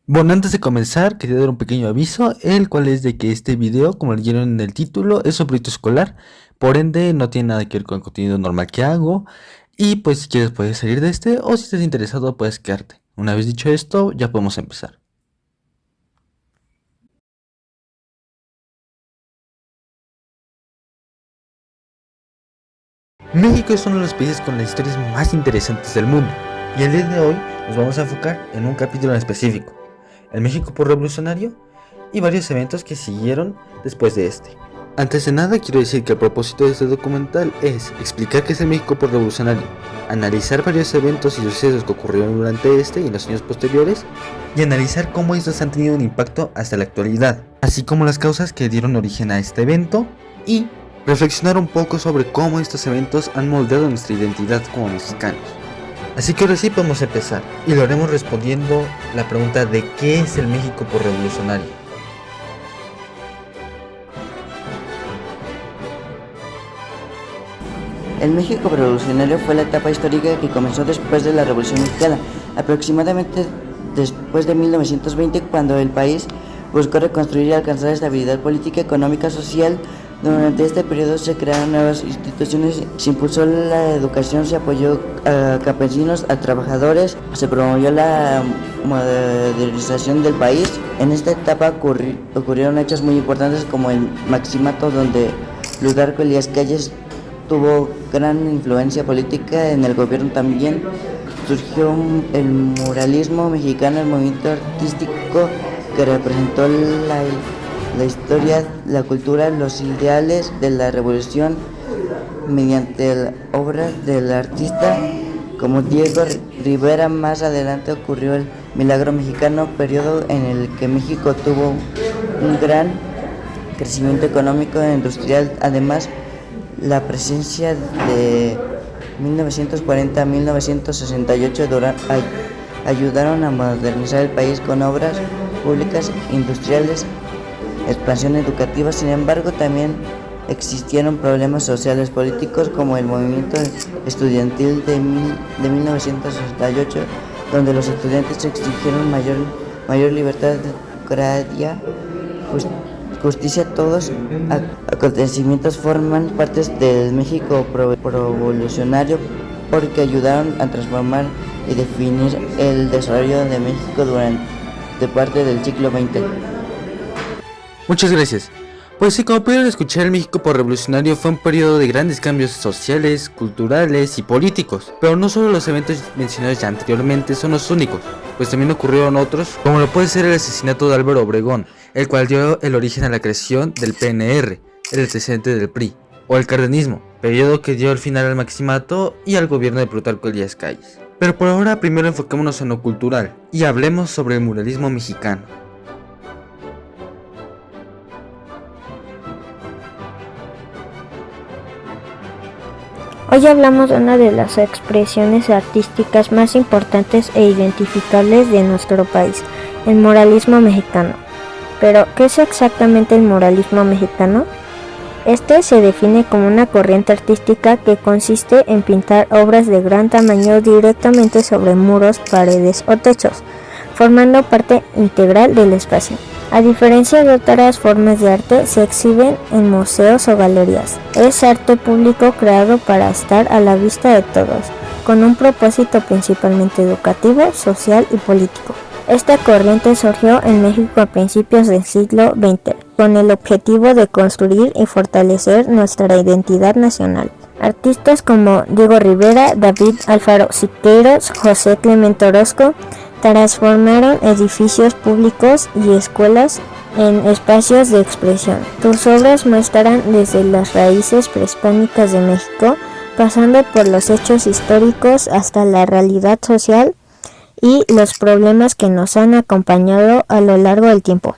Bueno, antes de comenzar, quería dar un pequeño aviso, el cual es de que este video, como leyeron en el título, es un proyecto escolar, por ende no tiene nada que ver con el contenido normal que hago, y pues si quieres puedes salir de este, o si estás interesado puedes quedarte. Una vez dicho esto, ya podemos empezar. México es uno de los países con las historias más interesantes del mundo, y el día de hoy nos vamos a enfocar en un capítulo en específico, el México por revolucionario y varios eventos que siguieron después de este. Antes de nada quiero decir que el propósito de este documental es explicar qué es el México por revolucionario, analizar varios eventos y sucesos que ocurrieron durante este y en los años posteriores, y analizar cómo estos han tenido un impacto hasta la actualidad, así como las causas que dieron origen a este evento, y reflexionar un poco sobre cómo estos eventos han moldeado nuestra identidad como mexicanos. Así que ahora sí podemos empezar, y lo haremos respondiendo la pregunta de qué es el México por revolucionario. El México revolucionario fue la etapa histórica que comenzó después de la Revolución Mexicana, aproximadamente después de 1920, cuando el país buscó reconstruir y alcanzar estabilidad política, económica, social. Durante este periodo se crearon nuevas instituciones, se impulsó la educación, se apoyó a campesinos, a trabajadores, se promovió la modernización del país. En esta etapa ocurrieron hechos muy importantes como el Maximato, donde Plutarco Elías Calles tuvo gran influencia política en el gobierno. También surgió el muralismo mexicano, el movimiento artístico que representó la historia, la cultura, los ideales de la revolución mediante obras del artista como Diego Rivera. Más adelante ocurrió el Milagro Mexicano, periodo en el que México tuvo un gran crecimiento económico e industrial. Además, la presencia de 1940 a 1968 ayudaron a modernizar el país con obras públicas, industriales, expansión educativa. Sin embargo, también existieron problemas sociales políticos como el movimiento estudiantil de 1968, donde los estudiantes exigieron mayor libertad, democracia, justicia. Todos acontecimientos forman parte del México revolucionario porque ayudaron a transformar y definir el desarrollo de México durante parte del siglo XX. Muchas gracias. Pues sí, como pudieron escuchar, el México por revolucionario fue un periodo de grandes cambios sociales, culturales y políticos. Pero no solo los eventos mencionados ya anteriormente son los únicos, pues también ocurrieron otros, como lo puede ser el asesinato de Álvaro Obregón, el cual dio el origen a la creación del PNR, el antecedente del PRI, o el cardenismo, periodo que dio el final al maximato y al gobierno de Plutarco Elías Calles. Pero por ahora primero enfoquémonos en lo cultural, y hablemos sobre el muralismo mexicano. Hoy hablamos de una de las expresiones artísticas más importantes e identificables de nuestro país, el muralismo mexicano. Pero, ¿qué es exactamente el muralismo mexicano? Este se define como una corriente artística que consiste en pintar obras de gran tamaño directamente sobre muros, paredes o techos, formando parte integral del espacio. A diferencia de otras formas de arte, se exhiben en museos o galerías. Es arte público creado para estar a la vista de todos, con un propósito principalmente educativo, social y político. Esta corriente surgió en México a principios del siglo XX, con el objetivo de construir y fortalecer nuestra identidad nacional. Artistas como Diego Rivera, David Alfaro Siqueiros, José Clemente Orozco transformaron edificios públicos y escuelas en espacios de expresión. Sus obras muestran desde las raíces prehispánicas de México, pasando por los hechos históricos hasta la realidad social y los problemas que nos han acompañado a lo largo del tiempo.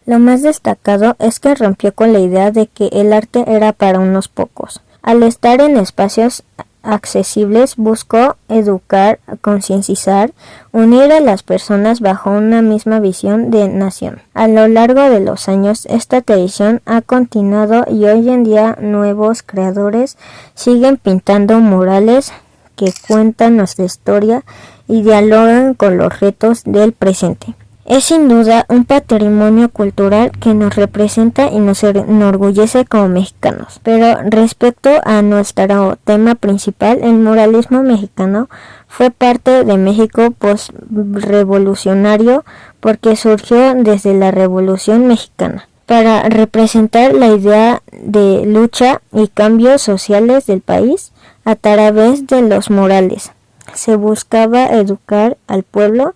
Lo más destacado es que rompió con la idea de que el arte era para unos pocos. Al estar en espacios accesibles, buscó educar, concientizar, unir a las personas bajo una misma visión de nación. A lo largo de los años, esta tradición ha continuado y hoy en día nuevos creadores siguen pintando murales que cuentan nuestra historia y dialogan con los retos del presente. Es sin duda un patrimonio cultural que nos representa y nos enorgullece como mexicanos. Pero respecto a nuestro tema principal, el muralismo mexicano fue parte de México post-revolucionario porque surgió desde la Revolución Mexicana para representar la idea de lucha y cambios sociales del país a través de los murales. Se buscaba educar al pueblo,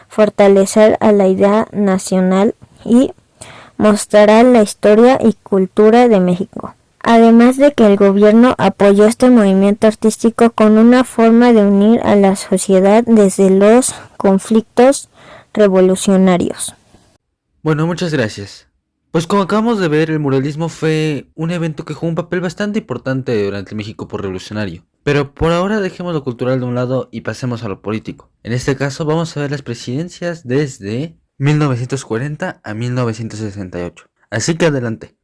fortalecer a la idea nacional y mostrar la historia y cultura de México. Además de que el gobierno apoyó este movimiento artístico con una forma de unir a la sociedad desde los conflictos revolucionarios. Bueno, muchas gracias. Pues como acabamos de ver, el muralismo fue un evento que jugó un papel bastante importante durante el México revolucionario. Pero por ahora dejemos lo cultural de un lado y pasemos a lo político. En este caso vamos a ver las presidencias desde 1940 a 1968. Así que adelante.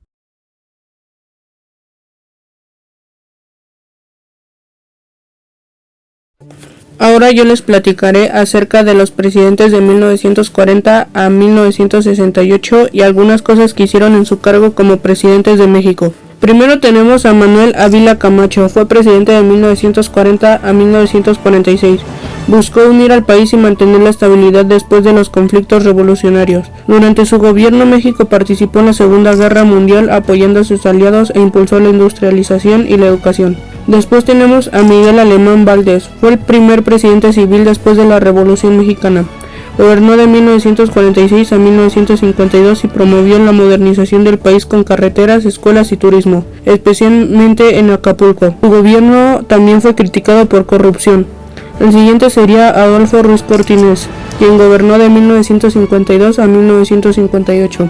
Ahora yo les platicaré acerca de los presidentes de 1940 a 1968 y algunas cosas que hicieron en su cargo como presidentes de México. Primero tenemos a Manuel Ávila Camacho, fue presidente de 1940 a 1946. Buscó unir al país y mantener la estabilidad después de los conflictos revolucionarios. Durante su gobierno, México participó en la Segunda Guerra Mundial apoyando a sus aliados e impulsó la industrialización y la educación. Después tenemos a Miguel Alemán Valdés, fue el primer presidente civil después de la Revolución Mexicana. Gobernó de 1946 a 1952 y promovió la modernización del país con carreteras, escuelas y turismo, especialmente en Acapulco. Su gobierno también fue criticado por corrupción. El siguiente sería Adolfo Ruiz Cortines, quien gobernó de 1952 a 1958.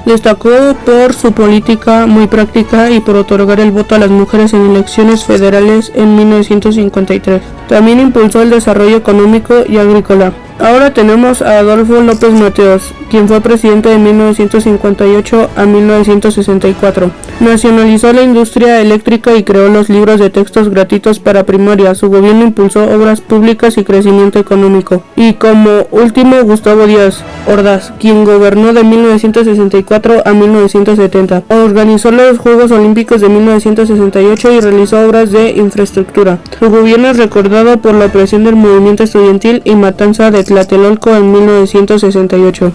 Destacó por su política muy práctica y por otorgar el voto a las mujeres en elecciones federales en 1953. También impulsó el desarrollo económico y agrícola. Ahora tenemos a Adolfo López Mateos, quien fue presidente de 1958 a 1964. Nacionalizó la industria eléctrica y creó los libros de textos gratuitos para primaria. Su gobierno impulsó obras públicas y crecimiento económico. Y como último, Gustavo Díaz Ordaz, quien gobernó de 1964 a 1970. Organizó los Juegos Olímpicos de 1968 y realizó obras de infraestructura. Su gobierno es recordado por la opresión del movimiento estudiantil y matanza de Tlatelolco en 1968.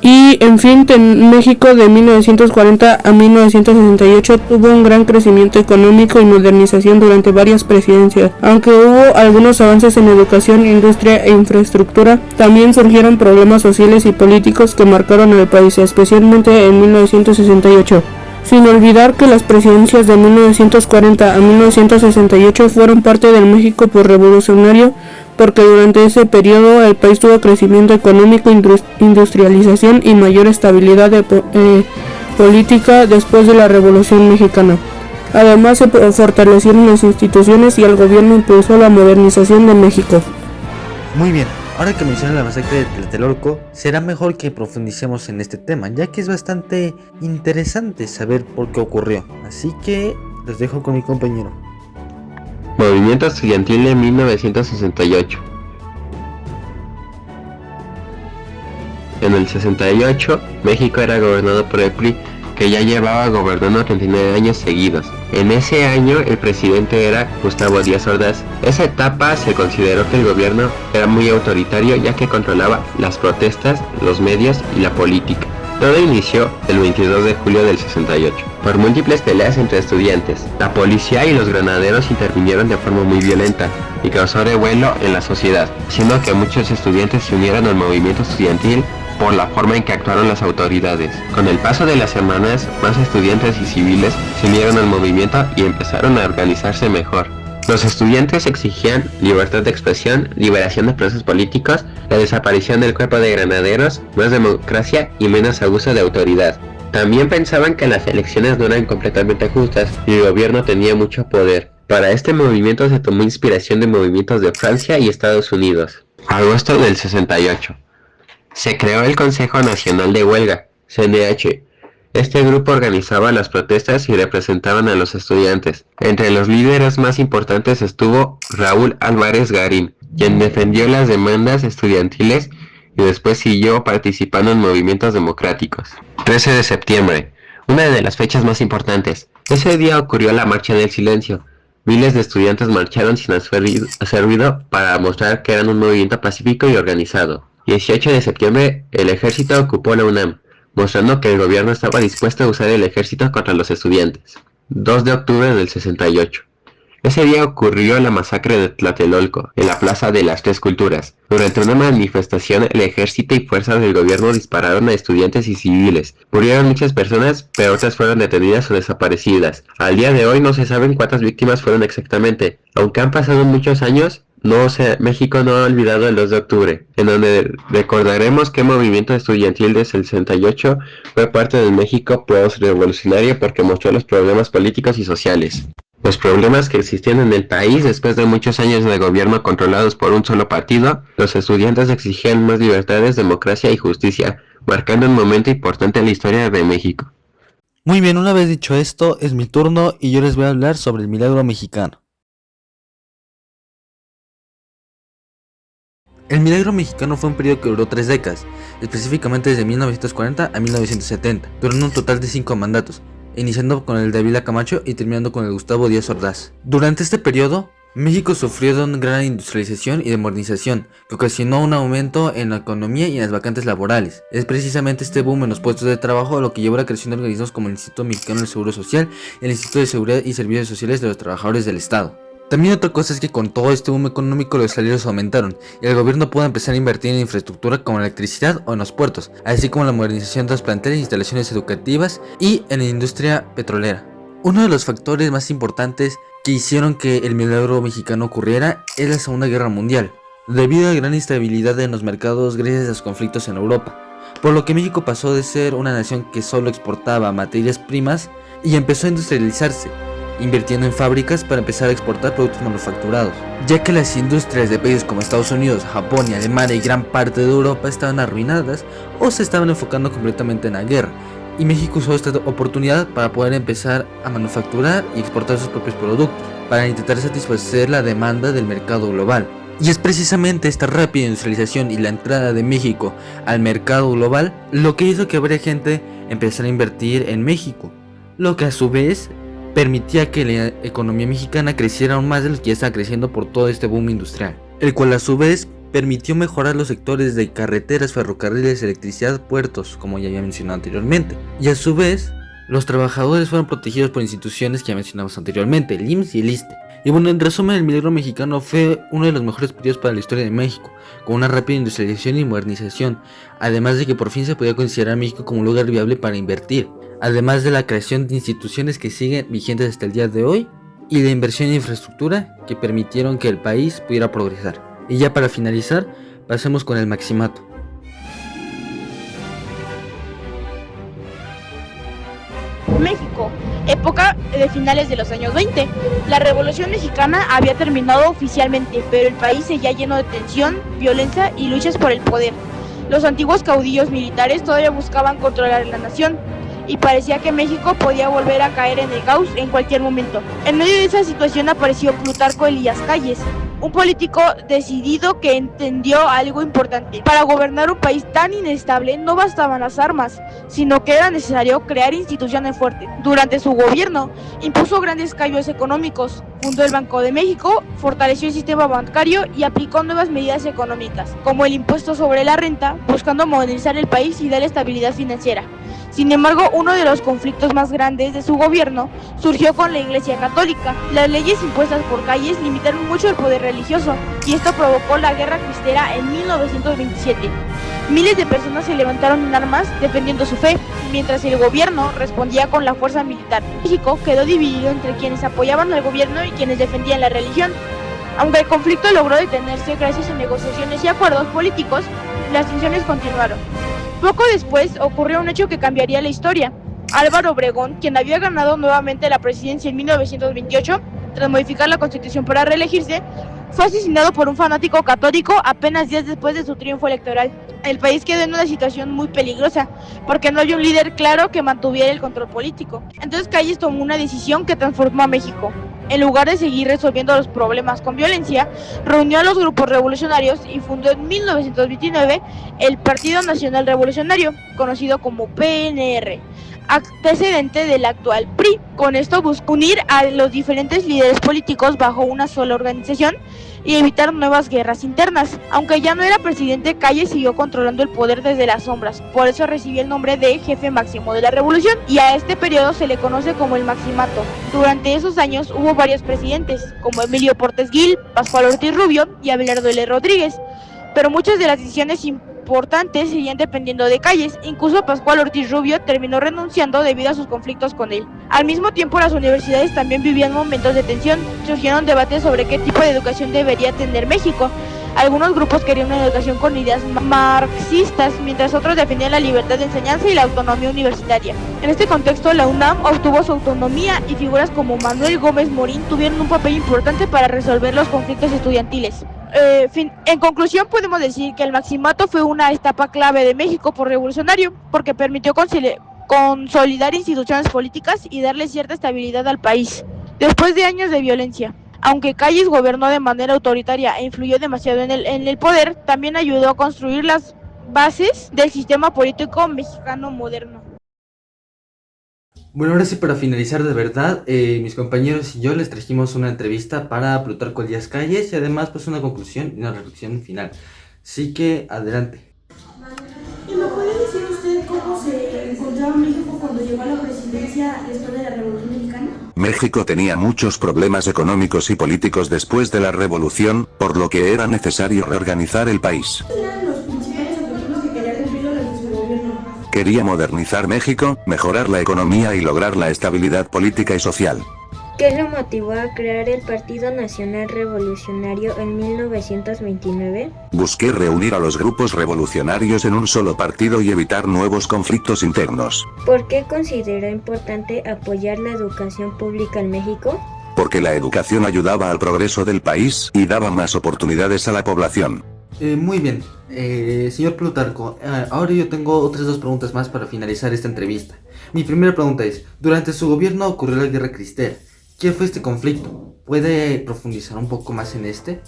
Y en fin, México de 1940 a 1968 tuvo un gran crecimiento económico y modernización durante varias presidencias. Aunque hubo algunos avances en educación, industria e infraestructura, también surgieron problemas sociales y políticos que marcaron al país, especialmente en 1968. Sin olvidar que las presidencias de 1940 a 1968 fueron parte del México posrevolucionario, porque durante ese periodo el país tuvo crecimiento económico, industrialización y mayor estabilidad política después de la Revolución Mexicana. Además se fortalecieron las instituciones y el gobierno impulsó la modernización de México. Muy bien, ahora que mencioné la masacre de Tlatelolco, será mejor que profundicemos en este tema, ya que es bastante interesante saber por qué ocurrió. Así que los dejo con mi compañero. Movimiento estudiantil de 1968. En el 68, México era gobernado por el PRI, que ya llevaba gobernando 39 años seguidos. En ese año, el presidente era Gustavo Díaz Ordaz. Esa etapa se consideró que el gobierno era muy autoritario, ya que controlaba las protestas, los medios y la política. Todo inició el 22 de julio del 68, por múltiples peleas entre estudiantes. La policía y los granaderos intervinieron de forma muy violenta y causó revuelo en la sociedad, haciendo que muchos estudiantes se unieran al movimiento estudiantil por la forma en que actuaron las autoridades. Con el paso de las semanas, más estudiantes y civiles se unieron al movimiento y empezaron a organizarse mejor. Los estudiantes exigían libertad de expresión, liberación de presos políticos, la desaparición del cuerpo de granaderos, más democracia y menos abuso de autoridad. También pensaban que las elecciones no eran completamente justas y el gobierno tenía mucho poder. Para este movimiento se tomó inspiración de movimientos de Francia y Estados Unidos. Agosto del 68. Se creó el Consejo Nacional de Huelga, CNH. Este grupo organizaba las protestas y representaban a los estudiantes. Entre los líderes más importantes estuvo Raúl Álvarez Garín, quien defendió las demandas estudiantiles y después siguió participando en movimientos democráticos. 13 de septiembre, una de las fechas más importantes. Ese día ocurrió la Marcha del Silencio. Miles de estudiantes marcharon sin hacer ruido para mostrar que eran un movimiento pacífico y organizado. 18 de septiembre, el ejército ocupó la UNAM, mostrando que el gobierno estaba dispuesto a usar el ejército contra los estudiantes. 2 de octubre del 68. Ese día ocurrió la masacre de Tlatelolco, en la Plaza de las Tres Culturas. Durante una manifestación, el ejército y fuerzas del gobierno dispararon a estudiantes y civiles. Murieron muchas personas, pero otras fueron detenidas o desaparecidas. Al día de hoy no se saben cuántas víctimas fueron exactamente. Aunque han pasado muchos años, México no ha olvidado el 2 de octubre, en donde recordaremos que el movimiento estudiantil del 68 fue parte del México post-revolucionario porque mostró los problemas políticos y sociales. Los problemas que existían en el país después de muchos años de gobierno controlados por un solo partido. Los estudiantes exigían más libertades, democracia y justicia, marcando un momento importante en la historia de México. Muy bien, una vez dicho esto, es mi turno y yo les voy a hablar sobre el milagro mexicano. El milagro mexicano fue un periodo que duró 3 décadas, específicamente desde 1940 a 1970, durante un total de 5 mandatos, iniciando con el de Ávila Camacho y terminando con el de Gustavo Díaz Ordaz. Durante este periodo, México sufrió de una gran industrialización y de modernización, que ocasionó un aumento en la economía y en las vacantes laborales. Es precisamente este boom en los puestos de trabajo lo que llevó a la creación de organismos como el Instituto Mexicano del Seguro Social y el Instituto de Seguridad y Servicios Sociales de los Trabajadores del Estado. También otra cosa es que con todo este boom económico los salarios aumentaron y el gobierno pudo empezar a invertir en infraestructura como la electricidad o en los puertos, así como la modernización de los planteles e instalaciones educativas y en la industria petrolera. Uno de los factores más importantes que hicieron que el milagro mexicano ocurriera es la Segunda Guerra Mundial, debido a la gran instabilidad en los mercados gracias a los conflictos en Europa, por lo que México pasó de ser una nación que solo exportaba materias primas y empezó a industrializarse, invirtiendo en fábricas para empezar a exportar productos manufacturados, ya que las industrias de países como Estados Unidos, Japón y Alemania y gran parte de Europa estaban arruinadas o se estaban enfocando completamente en la guerra, y México usó esta oportunidad para poder empezar a manufacturar y exportar sus propios productos, para intentar satisfacer la demanda del mercado global. Y es precisamente esta rápida industrialización y la entrada de México al mercado global lo que hizo que varias gente empezara a invertir en México, lo que a su vez permitía que la economía mexicana creciera aún más de lo que ya estaba creciendo por todo este boom industrial, el cual a su vez permitió mejorar los sectores de carreteras, ferrocarriles, electricidad, puertos, como ya había mencionado anteriormente, y a su vez los trabajadores fueron protegidos por instituciones que ya mencionamos anteriormente, el IMSS y el ISSSTE. Y bueno, en resumen, el milagro mexicano fue uno de los mejores periodos para la historia de México, con una rápida industrialización y modernización, además de que por fin se podía considerar a México como un lugar viable para invertir, además de la creación de instituciones que siguen vigentes hasta el día de hoy y de inversión en infraestructura que permitieron que el país pudiera progresar. Y ya para finalizar, pasemos con el maximato. México, época de finales de los años 20. La Revolución Mexicana había terminado oficialmente, pero el país seguía lleno de tensión, violencia y luchas por el poder. Los antiguos caudillos militares todavía buscaban controlar la nación, y parecía que México podía volver a caer en el caos en cualquier momento. En medio de esa situación apareció Plutarco Elías Calles, un político decidido que entendió algo importante. Para gobernar un país tan inestable no bastaban las armas, sino que era necesario crear instituciones fuertes. Durante su gobierno impuso grandes cambios económicos, fundó el Banco de México, fortaleció el sistema bancario y aplicó nuevas medidas económicas, como el impuesto sobre la renta, buscando modernizar el país y darle estabilidad financiera. Sin embargo, uno de los conflictos más grandes de su gobierno surgió con la Iglesia Católica. Las leyes impuestas por Calles limitaron mucho el poder religioso, y esto provocó la Guerra Cristera en 1927. Miles de personas se levantaron en armas defendiendo su fe, mientras el gobierno respondía con la fuerza militar. México quedó dividido entre quienes apoyaban al gobierno y quienes defendían la religión. Aunque el conflicto logró detenerse gracias a negociaciones y acuerdos políticos, las tensiones continuaron. Poco después ocurrió un hecho que cambiaría la historia. Álvaro Obregón, quien había ganado nuevamente la presidencia en 1928, tras modificar la constitución para reelegirse, fue asesinado por un fanático católico apenas días después de su triunfo electoral. El país quedó en una situación muy peligrosa, porque no había un líder claro que mantuviera el control político. Entonces Calles tomó una decisión que transformó a México. En lugar de seguir resolviendo los problemas con violencia, reunió a los grupos revolucionarios y fundó en 1929 el Partido Nacional Revolucionario, conocido como PNR, antecedente del actual PRI. Con esto buscó unir a los diferentes líderes políticos bajo una sola organización y evitar nuevas guerras internas. Aunque ya no era presidente, Calles siguió controlando el poder desde las sombras, por eso recibió el nombre de jefe máximo de la revolución, y a este periodo se le conoce como el Maximato. Durante esos años hubo varios presidentes, como Emilio Portes Gil, Pascual Ortiz Rubio y Abelardo L. Rodríguez, pero muchas de las decisiones importantes seguían dependiendo de Calles. Incluso Pascual Ortiz Rubio terminó renunciando debido a sus conflictos con él. Al mismo tiempo, las universidades también vivían momentos de tensión. Surgieron debates sobre qué tipo de educación debería tener México. Algunos grupos querían una educación con ideas marxistas, mientras otros defendían la libertad de enseñanza y la autonomía universitaria. En este contexto, la UNAM obtuvo su autonomía y figuras como Manuel Gómez Morín tuvieron un papel importante para resolver los conflictos estudiantiles. En conclusión, podemos decir que el Maximato fue una etapa clave de México por revolucionario, porque permitió consolidar instituciones políticas y darle cierta estabilidad al país. Después de años de violencia, aunque Calles gobernó de manera autoritaria e influyó demasiado en el poder, también ayudó a construir las bases del sistema político mexicano moderno. Bueno, ahora sí, para finalizar de verdad, mis compañeros y yo les trajimos una entrevista para Plutarco Elías Calles y además pues una conclusión y una reflexión final. Así que adelante. ¿Y me puede decir usted cómo se encontraba México cuando llegó a la presidencia después de la Revolución Mexicana? México tenía muchos problemas económicos y políticos después de la revolución, por lo que era necesario reorganizar el país. ¿Cuáles eran los principales objetivos que quería cumplir durante su gobierno? Quería modernizar México, mejorar la economía y lograr la estabilidad política y social. ¿Qué lo motivó a crear el Partido Nacional Revolucionario en 1929? Busqué reunir a los grupos revolucionarios en un solo partido y evitar nuevos conflictos internos. ¿Por qué consideró importante apoyar la educación pública en México? Porque la educación ayudaba al progreso del país y daba más oportunidades a la población. Muy bien, señor Plutarco, ahora yo tengo otras dos preguntas más para finalizar esta entrevista. Mi primera pregunta es, durante su gobierno ocurrió la Guerra Cristera. ¿Qué fue este conflicto? ¿Puede profundizar un poco más en este?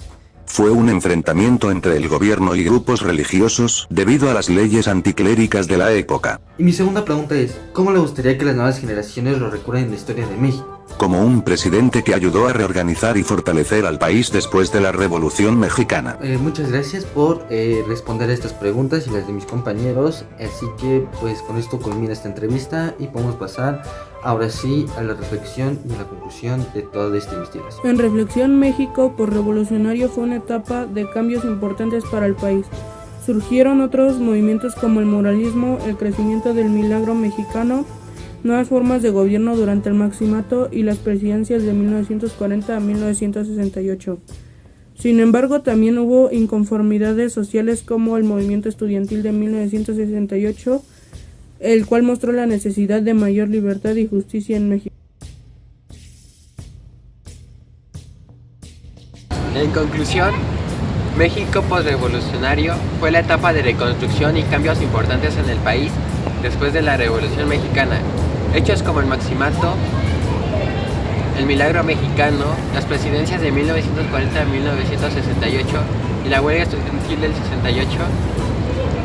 Fue un enfrentamiento entre el gobierno y grupos religiosos, debido a las leyes anticléricas de la época. Y mi segunda pregunta es, ¿cómo le gustaría que las nuevas generaciones lo recuerden en la historia de México? Como un presidente que ayudó a reorganizar y fortalecer al país después de la Revolución Mexicana. Muchas gracias por responder a estas preguntas y las de mis compañeros. Así que pues con esto culmina esta entrevista y podemos pasar ahora sí a la reflexión y a la conclusión de toda esta investigación. En reflexión, México por revolucionario fue una etapa de cambios importantes para el país. Surgieron otros movimientos como el muralismo, el crecimiento del milagro mexicano, nuevas formas de gobierno durante el Maximato y las presidencias de 1940 a 1968. Sin embargo, también hubo inconformidades sociales como el movimiento estudiantil de 1968, el cual mostró la necesidad de mayor libertad y justicia en México. En conclusión, México postrevolucionario fue la etapa de reconstrucción y cambios importantes en el país después de la Revolución Mexicana. Hechos como el Maximato, el Milagro Mexicano, las presidencias de 1940 a 1968 y la huelga estudiantil del 68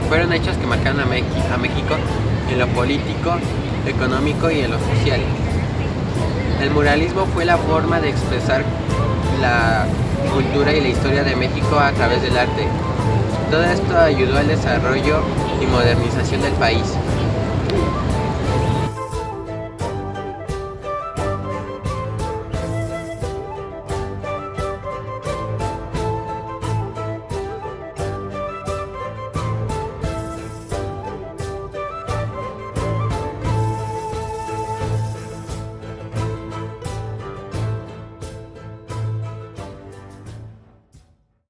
fueron hechos que marcaron a México en lo político, económico y en lo social. El muralismo fue la forma de expresar la cultura y la historia de México a través del arte. Todo esto ayudó al desarrollo y modernización del país.